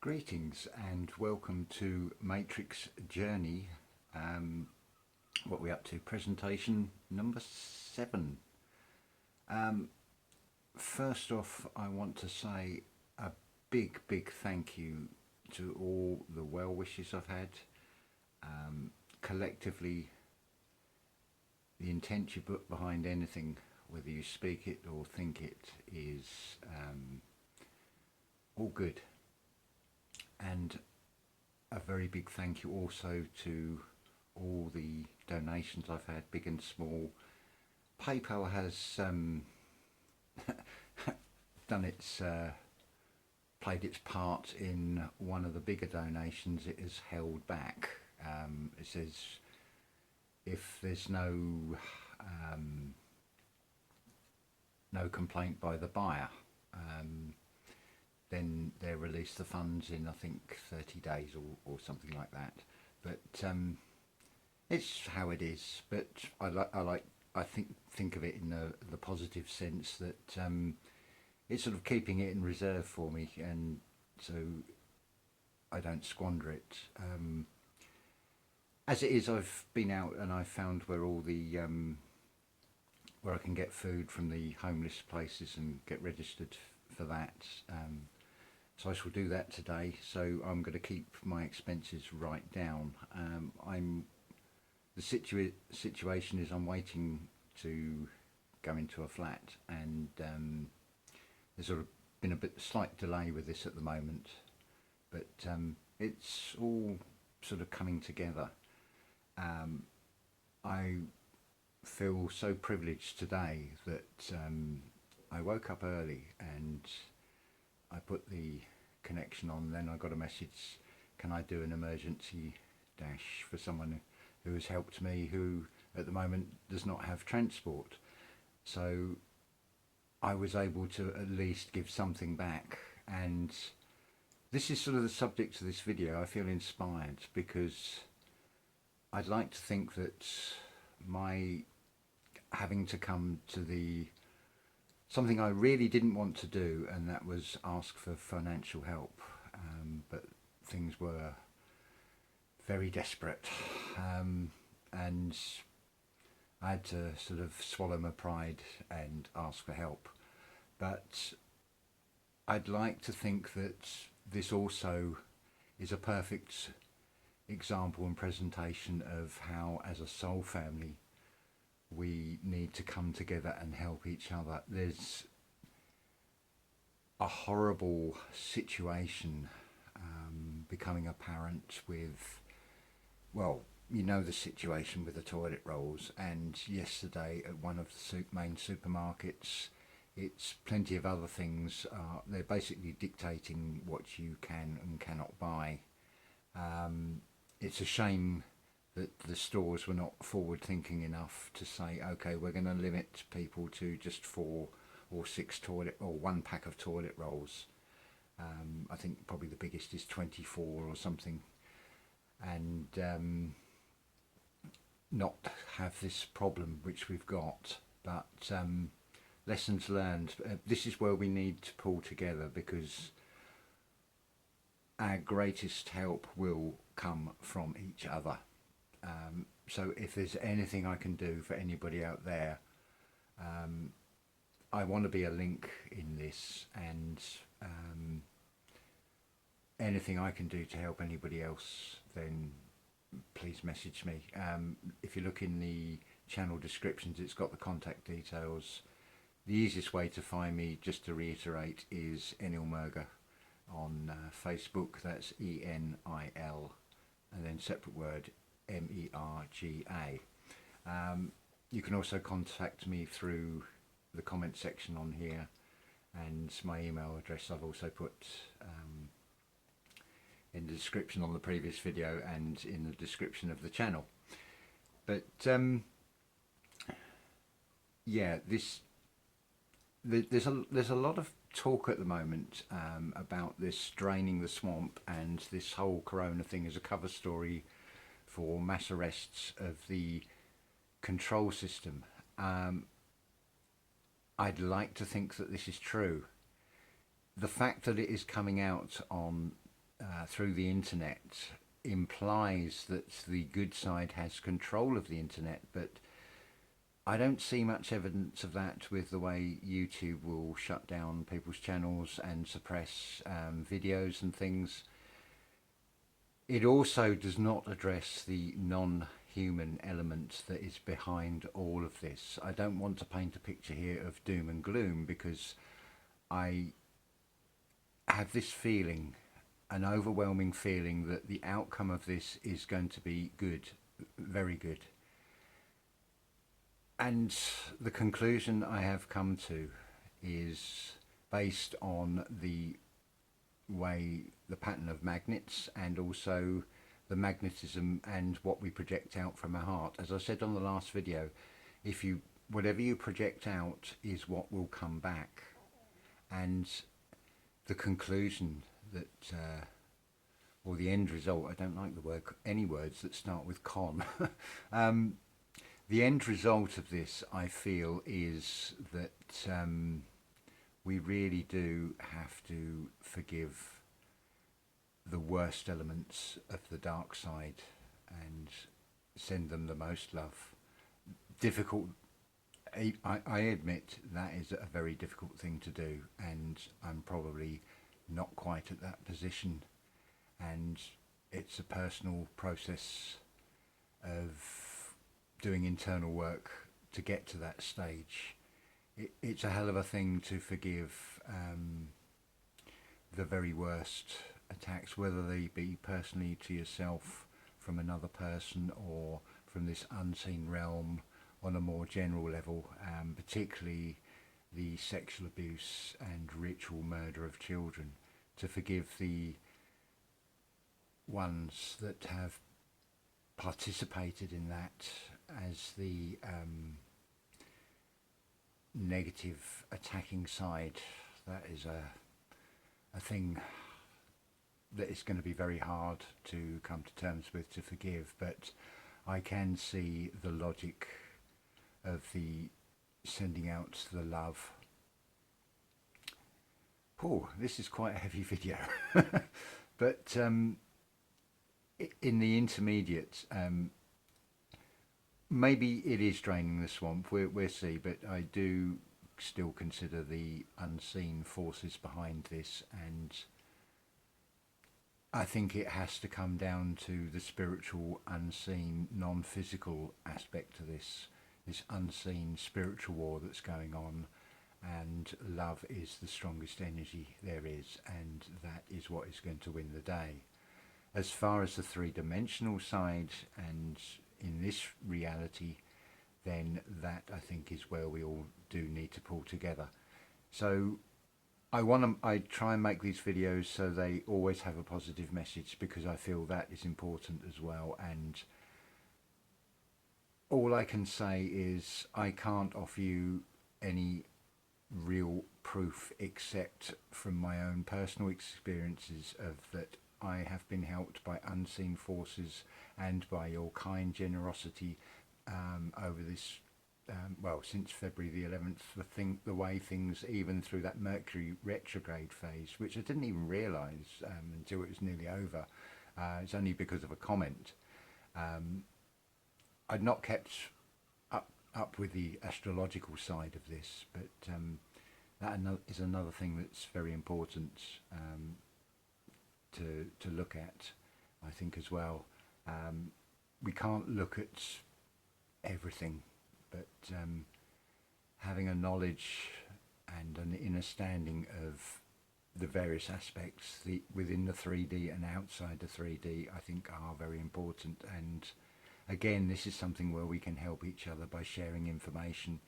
Greetings and welcome to Matrix Journey. What we're up to, presentation number 7. First off, I want to say a big thank you to all the well wishes I've had. Collectively, the intent you put behind anything, whether you speak it or think it, is all good. And a very big thank you also to all the donations I've had, big and small. PayPal has played its part in one of the bigger donations it has held back. It says if there's no complaint by the buyer, then they release the funds in, I think, 30 days or something like that. But it's how it is. But I think of it in the positive sense that it's sort of keeping it in reserve for me, and so I don't squander it. As it is, I've been out and I've found where all the where I can get food from the homeless places and get registered for that. So I shall do that today. So I'm going to keep my expenses right down. The situation is I'm waiting to go into a flat, and there's sort of been a slight delay with this at the moment, but it's all sort of coming together. I feel so privileged today that I woke up early and I put the connection on, then I got a message, can I do an emergency dash for someone who has helped me, who at the moment does not have transport. So I was able to at least give something back, and this is sort of the subject of this video. I feel inspired because I'd like to think that my having to come to something I really didn't want to do, and that was ask for financial help, but things were very desperate, and I had to sort of swallow my pride and ask for help. But I'd like to think that this also is a perfect example and presentation of how, as a soul family, we need to come together and help each other. There's a horrible situation becoming apparent with, well, you know, the situation with the toilet rolls, and yesterday at one of the main supermarkets, it's plenty of other things. They're basically dictating what you can and cannot buy. It's a shame that the stores were not forward thinking enough to say, okay, we're going to limit people to just 4 or 6 toilet or 1 pack of toilet rolls. I think probably the biggest is 24 or something, and not have this problem which we've got. But lessons learned. This is where we need to pull together, because our greatest help will come from each other. So if there's anything I can do for anybody out there, I want to be a link in this, and anything I can do to help anybody else, then please message me. If you look in the channel descriptions, it's got the contact details. The easiest way to find me, just to reiterate, is Enil Merga on Facebook. That's ENIL, and then separate word MERGA. You can also contact me through the comment section on here, and my email address I've also put in the description on the previous video and in the description of the channel. But yeah, there's a lot of talk at the moment about this draining the swamp, and this whole corona thing is a cover story for mass arrests of the control system. I'd like to think that this is true. The fact that it is coming out on through the internet implies that the good side has control of the internet, but I don't see much evidence of that with the way YouTube will shut down people's channels and suppress videos and things. It also does not address the non-human element that is behind all of this. I don't want to paint a picture here of doom and gloom, because I have this feeling, an overwhelming feeling, that the outcome of this is going to be good, very good. And the conclusion I have come to is based on the way, the pattern of magnets, and also the magnetism and what we project out from our heart. As I said on the last video, whatever you project out is what will come back. And the conclusion that, or the end result, I don't like the word, any words that start with con. The end result of this, I feel, is that we really do have to forgive the worst elements of the dark side and send them the most love. Difficult, I admit that is a very difficult thing to do, and I'm probably not quite at that position, and it's a personal process of doing internal work to get to that stage. It's a hell of a thing to forgive the very worst attacks, whether they be personally to yourself, from another person, or from this unseen realm on a more general level, particularly the sexual abuse and ritual murder of children. To forgive the ones that have participated in that as the negative attacking side, that is a thing that is going to be very hard to come to terms with, to forgive. But I can see the logic of the sending out the love. Oh, this is quite a heavy video. But in the intermediate, maybe it is draining the swamp, we'll see, but I do still consider the unseen forces behind this, and I think it has to come down to the spiritual, unseen, non-physical aspect to this unseen spiritual war that's going on, and love is the strongest energy there is, and that is what is going to win the day. As far as the three-dimensional side, and in this reality, then that, I think, is where we all do need to pull together. So I try and make these videos so they always have a positive message, because I feel that is important as well. And all I can say is I can't offer you any real proof except from my own personal experiences of that I have been helped by unseen forces and by your kind generosity over this, well, since February the 11th, the way things, even through that Mercury retrograde phase, which I didn't even realise until it was nearly over. It's only because of a comment. I'd not kept up with the astrological side of this, but that is another thing that's very important to look at, I think, as well. We can't look at everything, but having a knowledge and an understanding of the various aspects within the 3D and outside the 3D, I think, are very important. And again, this is something where we can help each other by sharing information,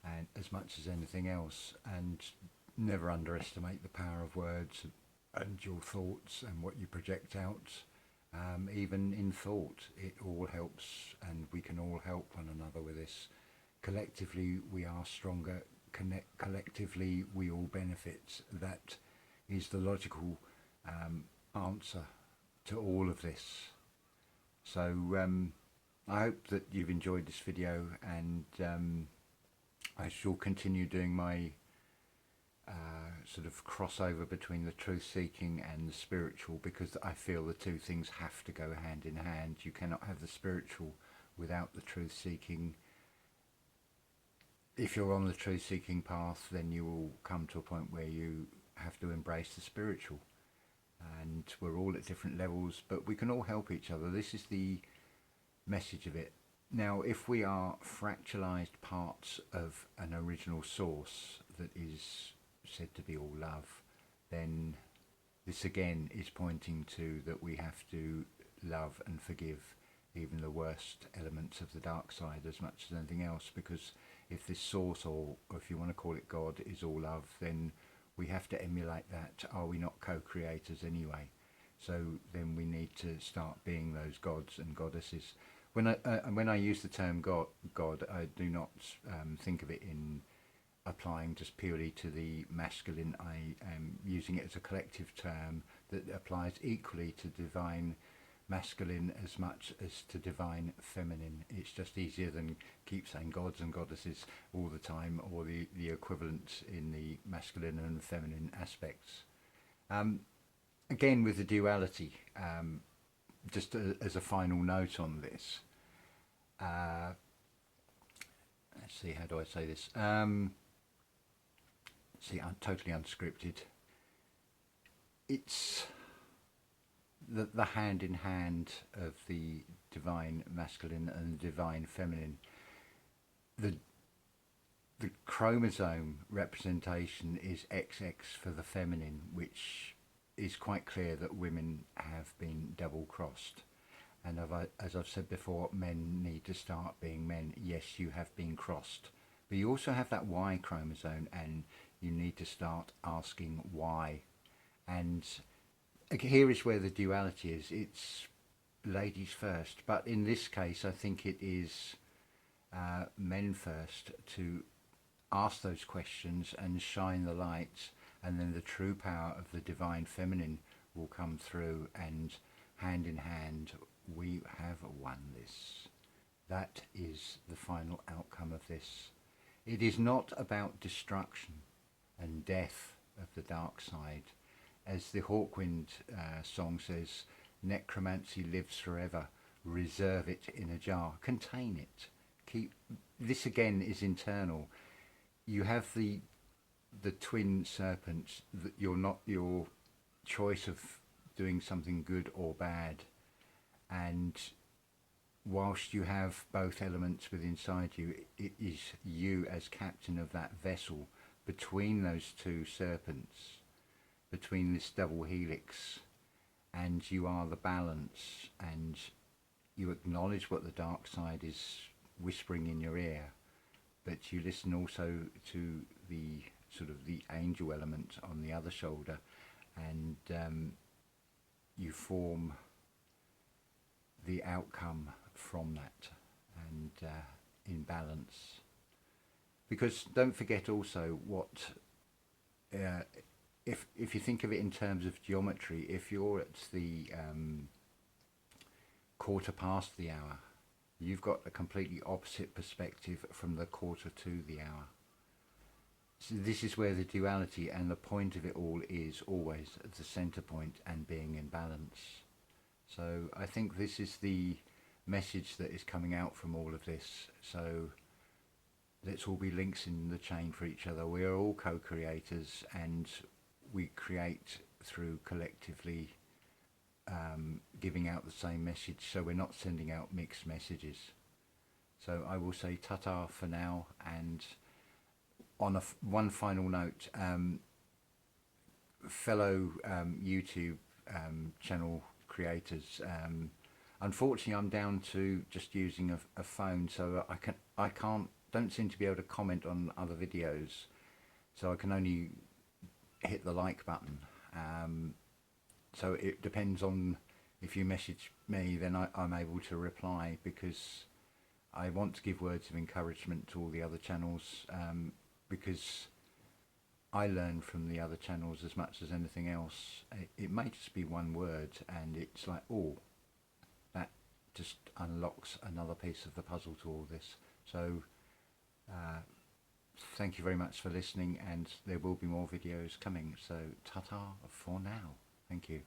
and as much as anything else, and never underestimate the power of words and your thoughts and what you project out. Even in thought, it all helps, and we can all help one another with this. Collectively we are stronger, collectively we all benefit. That is the logical answer to all of this. So I hope that you've enjoyed this video, and I shall continue doing my sort of crossover between the truth seeking and the spiritual, because I feel the two things have to go hand in hand. You cannot have the spiritual without the truth seeking. If you're on the truth seeking path, then you will come to a point where you have to embrace the spiritual. And we're all at different levels, but we can all help each other. This is the message of it. Now, if we are fractalized parts of an original source that is said to be all love, then this again is pointing to that we have to love and forgive even the worst elements of the dark side as much as anything else, because if this source, or if you want to call it God, is all love, then we have to emulate that. Are we not co-creators anyway? So then we need to start being those gods and goddesses. When I use the term God, I do not think of it in applying just purely to the masculine. I am using it as a collective term that applies equally to divine masculine as much as to divine feminine. It's just easier than keep saying gods and goddesses all the time, or the equivalent in the masculine and feminine aspects. Again, with the duality, just as a final note on this, let's see, how do I say this? See, I'm totally unscripted. It's the hand in hand of the divine masculine and the divine feminine. The chromosome representation is XX for the feminine, which is quite clear that women have been double crossed. And as I've said before, men need to start being men. Yes, you have been crossed, but you also have that Y chromosome, and you need to start asking why. And here is where the duality is. It's ladies first, but in this case I think it is men first to ask those questions and shine the light, and then the true power of the divine feminine will come through, and hand in hand we have won this. That is the final outcome of this. It is not about destruction and death of the dark side. As the Hawkwind song says, necromancy lives forever, reserve it in a jar, contain it. Keep this. Again is internal. You have the twin serpents, that you're not your choice of doing something good or bad, and whilst you have both elements within inside you, it is you as captain of that vessel between those two serpents, between this double helix, and you are the balance, and you acknowledge what the dark side is whispering in your ear, but you listen also to the sort of the angel element on the other shoulder, and you form the outcome from that, and in balance. Because don't forget also what if you think of it in terms of geometry, if you're at the quarter past the hour, you've got a completely opposite perspective from the quarter to the hour. So this is where the duality and the point of it all is always at the center point and being in balance. So I think this is the message that is coming out from all of this. So let's all be links in the chain for each other. We are all co-creators, and we create through collectively giving out the same message, so we're not sending out mixed messages. So I will say ta-ta for now, and on one final note, fellow YouTube channel creators, unfortunately I'm down to just using a phone, so I don't seem to be able to comment on other videos, so I can only hit the like button. So it depends on, if you message me, then I'm able to reply, because I want to give words of encouragement to all the other channels, because I learn from the other channels as much as anything else. It may just be one word, and it's like, oh, that just unlocks another piece of the puzzle to all this. So thank you very much for listening, and there will be more videos coming. So ta-ta for now. Thank you.